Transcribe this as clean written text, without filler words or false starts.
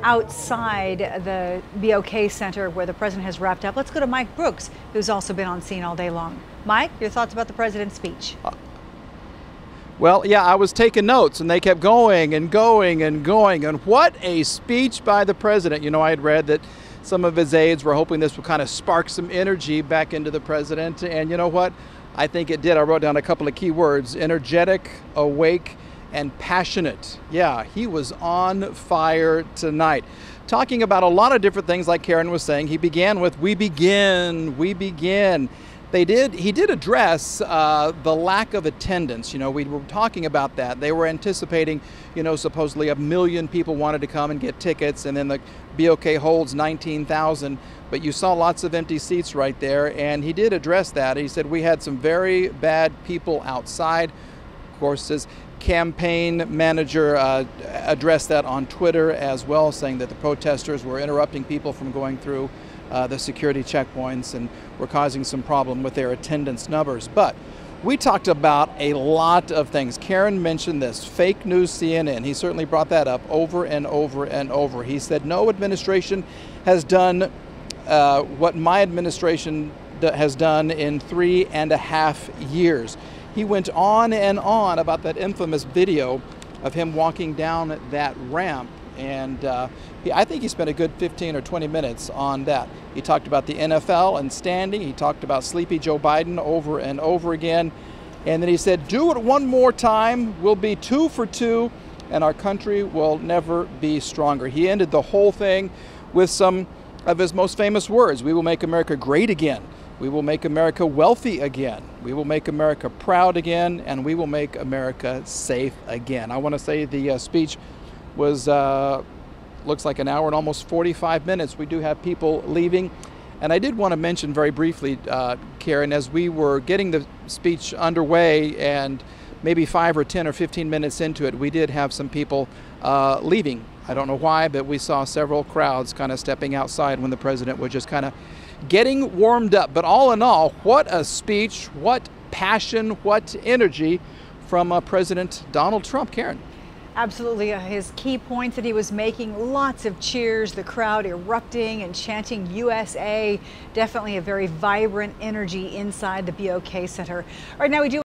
outside the BOK Center where the president has wrapped up. Let's go to Mike Brooks, who's also been on scene all day long. Mike, your thoughts about the president's speech? Well, yeah, I was taking notes, and they kept going and going and going. And what a speech by the president. You know, I had read that some of his aides were hoping this would kind of spark some energy back into the president. And you know what? I think it did. I wrote down a couple of key words: energetic, awake, and passionate. Yeah, he was on fire tonight. Talking about a lot of different things, like Karen was saying. He began with, "We begin, we begin." He did address the lack of attendance. You know, we were talking about that. They were anticipating, you know, supposedly 1 million people wanted to come and get tickets, and then the BOK holds 19,000. But you saw lots of empty seats right there, and he did address that. He said, "We had some very bad people outside." Of course, his campaign manager addressed that on Twitter as well, saying that the protesters were interrupting people from going through the security checkpoints and were causing some problem with their attendance numbers. But we talked about a lot of things. Karen mentioned this, fake news CNN. He certainly brought that up over and over and over. He said no administration has done what my administration has done in 3.5 years. He went on and on about that infamous video of him walking down that ramp, and I think he spent a good 15 or 20 minutes on that. He talked about the NFL and standing. He talked about sleepy Joe Biden over and over again. And then he said, "Do it one more time, we'll be 2 for 2, and our country will never be stronger." He ended the whole thing with some of his most famous words: "We will make America great again. We will make America wealthy again. We will make America proud again, and we will make America safe again." I want to say the speech was, looks like an hour and almost 45 minutes. We do have people leaving. And I did want to mention very briefly, Karen, as we were getting the speech underway and maybe 5 or 10 or 15 minutes into it, we did have some people leaving. I don't know why, but we saw several crowds kind of stepping outside when the president was just kind of getting warmed up. But all in all, what a speech, what passion, what energy from President Donald Trump. Karen. Absolutely. His key points that he was making, lots of cheers, the crowd erupting and chanting USA. Definitely a very vibrant energy inside the BOK Center. All right, now we do